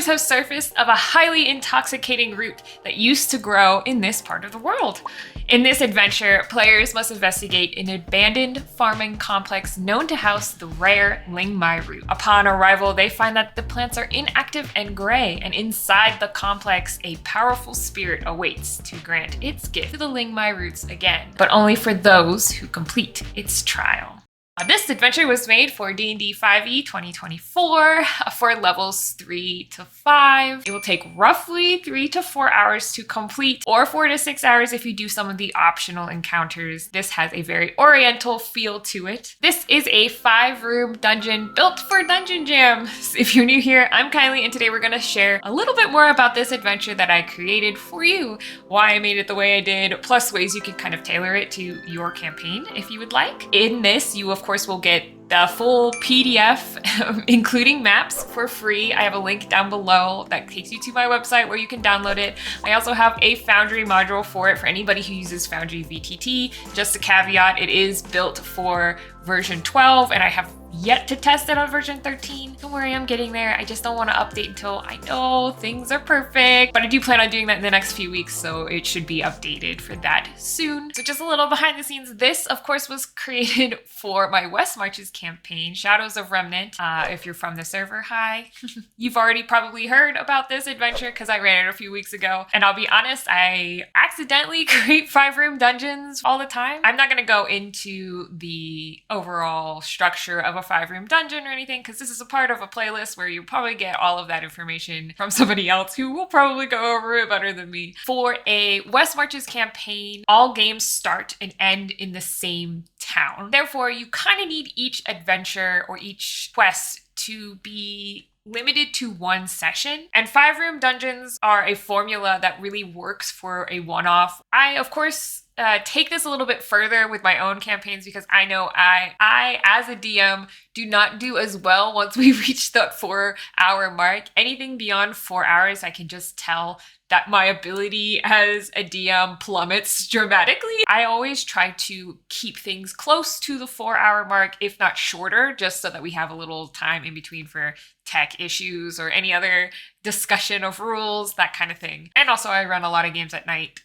rumors have surfaced of a highly intoxicating root that used to grow in this part of the world. In this adventure, players must investigate an abandoned farming complex known to house the rare Lingmai root. Upon arrival, they find that the plants are inactive and gray, and inside the complex, a powerful spirit awaits to grant its gift to the Lingmai roots again, but only for those who complete its trial. This adventure was made for D&D 5e 2024 for levels 3 to 5. It will take roughly 3 to 4 hours to complete, or 4 to 6 hours if you do some of the optional encounters. This has a very oriental feel to it. This is a 5-room dungeon built for DungeonJam. If you're new here, I'm KYLIE, and today we're going to share a little bit more about this adventure that I created for you, why I made it the way I did, plus ways you can kind of tailor it to your campaign if you would like. In this, you of course will get the full PDF, including maps, for free. I have a link down below that takes you to my website where you can download it. I also have a Foundry module for it for anybody who uses Foundry VTT. Just a caveat, it is built for version 12, and I have yet to test it on version 13. Don't worry, I'm getting there. I just don't want to update until I know things are perfect. But I do plan on doing that in the next few weeks, so it should be updated for that soon. So just a little behind the scenes. This, of course, was created for my West Marches campaign, Shadows of Remnant. If you're from the server, hi. You've already probably heard about this adventure because I ran it a few weeks ago. And I'll be honest, I accidentally create 5-room dungeons all the time. I'm not going to go into the overall structure of a 5-room dungeon or anything, because this is a part of a playlist where you probably get all of that information from somebody else who will probably go over it better than me. For a West Marches campaign, all games start and end in the same town. Therefore, you kind of need each adventure or each quest to be limited to one session. And 5-room dungeons are a formula that really works for a one-off. I, of course, take this a little bit further with my own campaigns because I know I as a DM do not do as well once we reach the 4-hour mark. Anything beyond 4 hours, I can just tell that my ability as a DM plummets dramatically. I always try to keep things close to the 4-hour mark, if not shorter, just so that we have a little time in between for tech issues or any other discussion of rules, that kind of thing. And also I run a lot of games at night,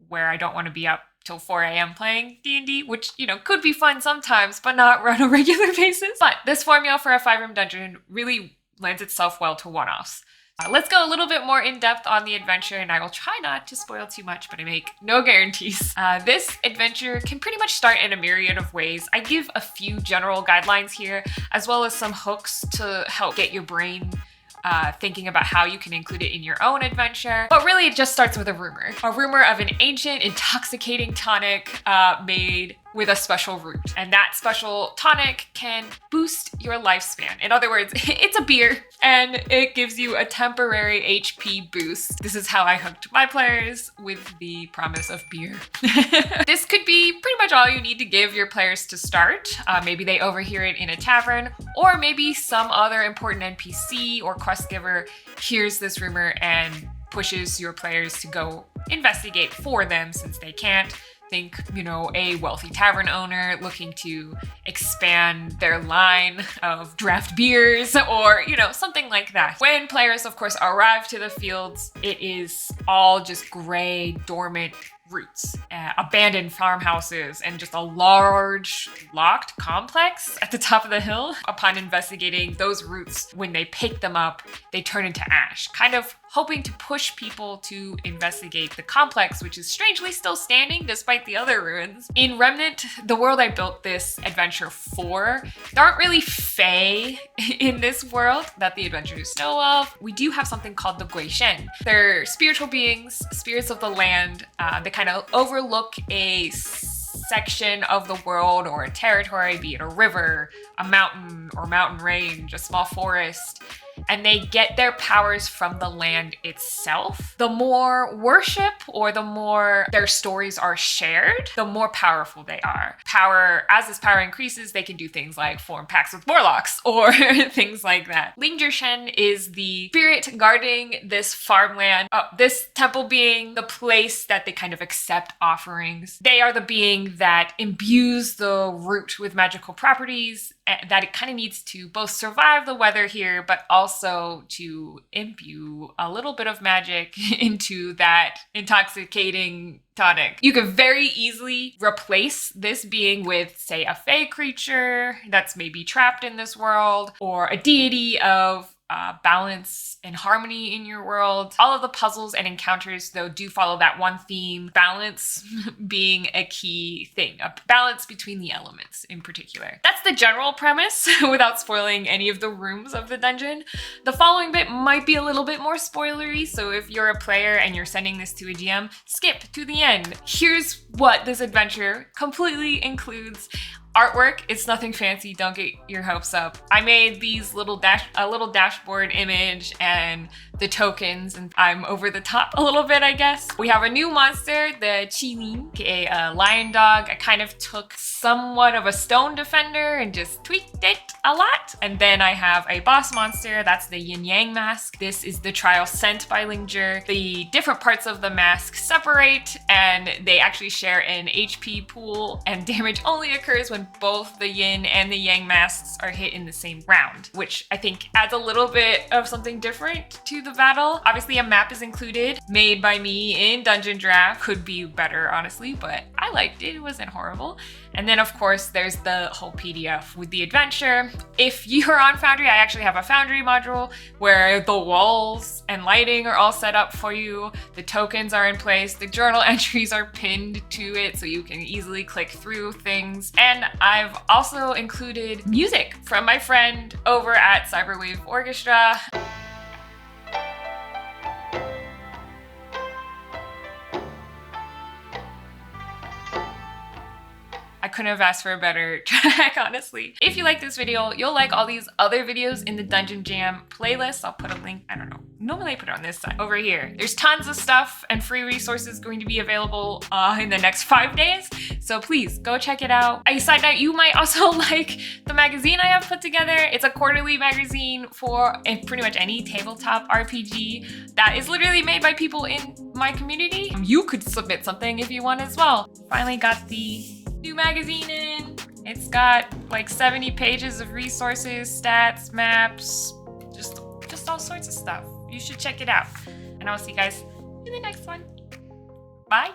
where I don't want to be up till 4 a.m. playing D&D, which, you know, could be fun sometimes, but not run a regular basis. But this formula for a 5-room dungeon really lends itself well to one-offs. Let's go a little bit more in depth on the adventure, and I will try not to spoil too much, but I make no guarantees. This adventure can pretty much start in a myriad of ways. I give a few general guidelines here, as well as some hooks to help get your brain thinking about how you can include it in your own adventure. But really, it just starts with a rumor. A rumor of an ancient, intoxicating tonic made with a special root. And that special tonic can boost your lifespan. In other words, it's a beer and it gives you a temporary HP boost. This is how I hooked my players, with the promise of beer. This could be pretty much all you need to give your players to start. Maybe they overhear it in a tavern, or maybe some other important NPC or quest giver hears this rumor and pushes your players to go investigate for them since they can't. Think, you know, a wealthy tavern owner looking to expand their line of draft beers, or, you know, something like that. When players, of course, arrive to the fields, it is all just gray, dormant roots, abandoned farmhouses, and just a large locked complex at the top of the hill. Upon investigating those roots, when they pick them up, they turn into ash, kind of hoping to push people to investigate the complex, which is strangely still standing despite the other ruins. In Remnant, the world I built this adventure for, there aren't really fae in this world that the adventurers know of. We do have something called the Guishen. They're spiritual beings, spirits of the land. They kind of overlook a section of the world or a territory, be it a river, a mountain or mountain range, a small forest, and they get their powers from the land itself. The more worship or the more their stories are shared, the more powerful they are. As this power increases, they can do things like form pacts with warlocks or things like that. Lingjershen is the spirit guarding this farmland, this temple being the place that they kind of accept offerings. They are the being that imbues the root with magical properties. that it kind of needs to both survive the weather here, but also to imbue a little bit of magic into that intoxicating tonic. You could very easily replace this being with, say, a fae creature that's maybe trapped in this world, or a deity of balance and harmony in your world. All of the puzzles and encounters, though, do follow that one theme, balance being a key thing, a balance between the elements in particular. That's the general premise without spoiling any of the rooms of the dungeon. The following bit might be a little bit more spoilery, so if you're a player and you're sending this to a GM, skip to the end. Here's what this adventure completely includes. Artwork, it's nothing fancy, don't get your hopes up. I made these little dashboard image and the tokens, and I'm over the top a little bit, I guess. We have a new monster, the KYLIE, aka a lion dog. I kind of took somewhat of a stone defender and just tweaked it a lot. And then I have a boss monster, that's the yin yang mask. This is the trial sent by Linger. The different parts of the mask separate, and they actually share an HP pool, and damage only occurs when both the yin and the yang masks are hit in the same round, which I think adds a little bit of something different to the battle. Obviously, a map is included, made by me in DungeonJam. Could be better, honestly, but I liked it. It wasn't horrible. And then, of course, there's the whole PDF with the adventure. If you're on Foundry, I actually have a Foundry module where the walls and lighting are all set up for you. The tokens are in place. The journal entries are pinned to it so you can easily click through things. And I've also included music from my friend over at Cyberwave Orchestra. I couldn't have asked for a better track, honestly. If you like this video, you'll like all these other videos in the DungeonJam playlist. I'll put a link, I don't know. Normally I put it on this side, over here. There's tons of stuff and free resources going to be available in the next 5 days. So please go check it out. A side note, you might also like the magazine I have put together. It's a quarterly magazine for pretty much any tabletop RPG that is literally made by people in my community. You could submit something if you want as well. Finally got the new magazine in. It's got like 70 pages of resources, stats, maps, just all sorts of stuff. You should check it out. And I'll see you guys in the next one. Bye.